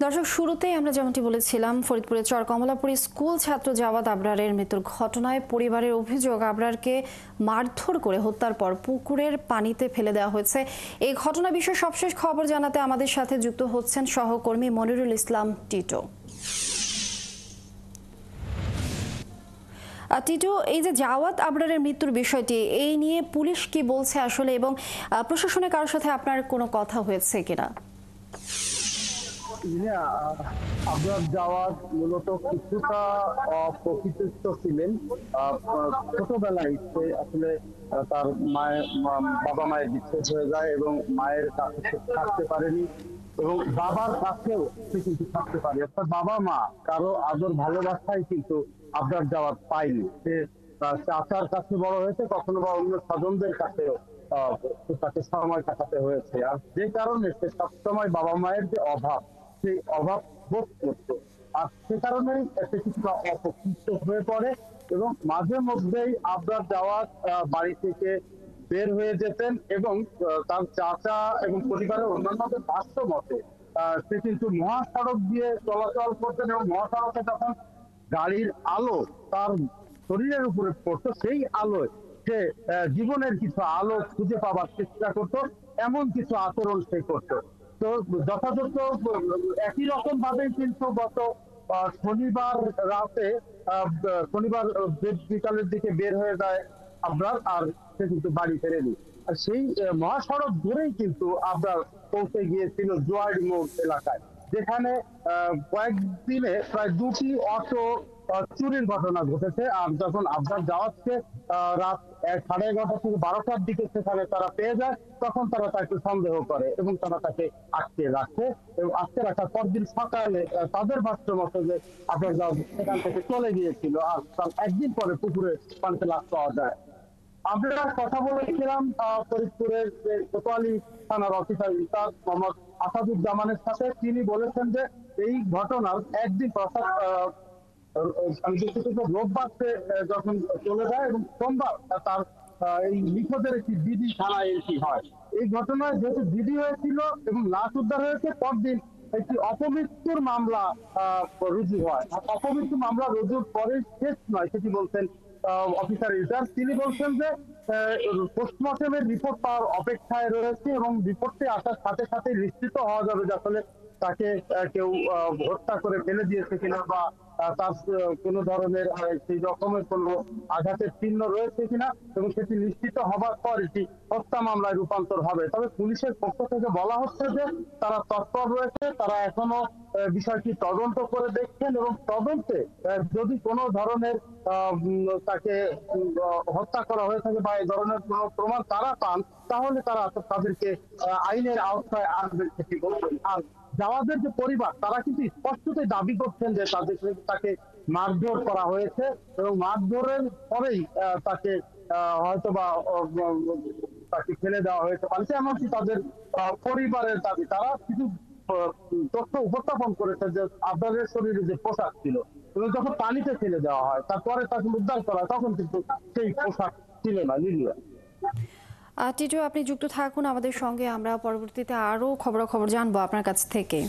দর্শক, শুরুতেই আমরা যেমনটি বলেছিলাম, ফরিদপুরের চরকমলাপুরে স্কুল ছাত্র জাওয়াদ আবরারের মৃত্যুর ঘটনায় পরিবারের অভিযোগ আবরারকে মারধর করে হত্যার পর পুকুরের পানিতে ফেলে দেওয়া হয়েছে। এই ঘটনা বিষয়ে সবশেষ খবর জানাতে আমাদের সাথে যুক্ত হচ্ছেন সহকর্মী মনিরুল ইসলাম টিটো। টিটো, এই যে জাওয়াদ আবরারের মৃত্যুর বিষয়টি, এই নিয়ে পুলিশ কি বলছে আসলে, এবং প্রশাসনের কারোর সাথে আপনার কোনো কথা হয়েছে কিনা? আবরার জাওয়াদ মূলত কিছুটা অপ্রকৃতিস্থ ছিলেন। ছোটবেলায় সে আসলে তার বাবা মায়ের বিচ্ছেদ হয়ে যায় এবং মায়ের কাছে থাকতে পারেনি এবং বাবার কাছেও সে কিন্তু থাকতে পারে, অর্থাৎ বাবা মা কারো আদর ভালোবাসাই কিন্তু আবরার জাওয়াদ পায়নি। সে চাচার কাছে বড় হয়েছে, কখনো বা অন্য স্বজনদের কাছেও তাকে সময় কাটাতে হয়েছে। আর যে কারণে সে সবসময় বাবা মায়ের যে অভাব, সেই অভাব বোধ করতো। আর সে কারণেই সে কিছুটা অপকৃত হয়ে পড়ে এবং মাঝে মধ্যেই আবরার জাওয়াদ বাড়ি থেকে বের হয়ে যেতেন এবং তার চাচা এবং পরিবারের অন্যান্যদের ভাষ্য মতে সে কিন্তু মহাসড়ক দিয়ে চলাচল করতেন এবং মহাসড়কে যখন গাড়ির আলো তার শরীরের উপরে পড়তো, সেই আলোয় সে জীবনের কিছু আলো খুঁজে পাবার চেষ্টা করতো, এমন কিছু আচরণ সে করতো। তো যথাযথ একই রকম ভাবে কিন্তু গত শনিবার রাতে শনিবার বিকালের দিকে বের হয়ে যায় আবরার, আর সে কিন্তু বাড়ি ফেরেনি। আর সেই মহাসড়ক ধরেই কিন্তু আবরার পৌঁছে গিয়েছিল জোয়ার মোড় এলাকায়, যেখানে কয়েকদিনে প্রায় দুটি অটো চুরির ঘটনা ঘটেছে। আর যখন আবরার জাওয়াদকে রাত 11:30 থেকে 12টার দিকে সেখানে তারা পেয়ে যায়, তখন তারা তাকে সন্দেহ করে এবং তারা তাকে আটকে রাখে এবং আটকে রাখার পরদিন সকালে তাদের ভাষ্য মতো যে আবরার জাওয়াদ সেখান থেকে চলে গিয়েছিল, আর তার একদিন পরে পুকুরে পানিতে লাশ পাওয়া যায়। আমরা কথা বলেছিলাম ফরিদপুরের যে কোতোয়ালি থানার অফিসার ইনচার্জ মোহাম্মদ আসাদুজ্জামানের সাথে। তিনি বলেছেন যে এই ঘটনার একদিন রোববার যখন চলে যায় এবং সোমবার তার এই নিখোঁজের একটি জিডি থানায় এন্ট্রি হয়। এই ঘটনায় যেহেতু জিডি হয়েছিল এবং লাশ উদ্ধার হয়েছে, পরদিন একটি অপমৃত্যুর মামলা রুজু হয়। অপমৃত্যু মামলা রুজুর পরে শেষ নয়, সেটি বলছেন অফিসার ইনচার্জ। তিনি বলছেন যে পোস্টমর্টমের রিপোর্ট পাওয়ার অপেক্ষায় রয়েছে এবং রিপোর্টটি আসার সাথে সাথে নিশ্চিত হওয়া যাবে যে আসলে তাকে কেউ হত্যা করে ফেলে দিয়েছে কিনা বা তার কোনো ধরনের সেই রকমের কোনো আঘাতের চিহ্ন রয়েছে কিনা, এবং সেটি নিশ্চিত হবার পর এটি হত্যা মামলায় রূপান্তর হবে। তবে পুলিশের পক্ষ থেকে বলা হচ্ছে যে তারা তৎপর রয়েছে, তারা এখনো বিষয়টি তদন্ত করে দেখছেন এবং তদন্তে যদি কোনো ধরনের তাকে হত্যা করা হয়ে থাকে বা এই ধরনের কোনো প্রমাণ তারা পান, তাহলে তারা তাদেরকে আইনের আওতায় আনবেন সেটি বলছেন। আর জাওয়াদের যে পরিবার, তারা কিন্তু স্পষ্টতই দাবি করছেন যে তাকে মারধর করা হয়েছে এবং মারধরের পরেই তাকে হয়তোবা তাকে ফেলে দেওয়া হয়েছে পানিতে, এমনকি তাদের পরিবারের দাবি। তারা কিছু তথ্য উপস্থাপন করেছে যে আবরারের শরীরে যে পোশাক ছিল এবং যখন পানিতে ফেলে দেওয়া হয় তারপরে তাকে উদ্ধার করা হয়, তখন কিন্তু সেই পোশাক ছিল না। লিলিয়া, টিটো, আপনি যুক্ত থাকুন আমাদের সঙ্গে, আমরা পরবর্তীতে আরও খবরাখবর জানবো আপনার কাছ থেকে।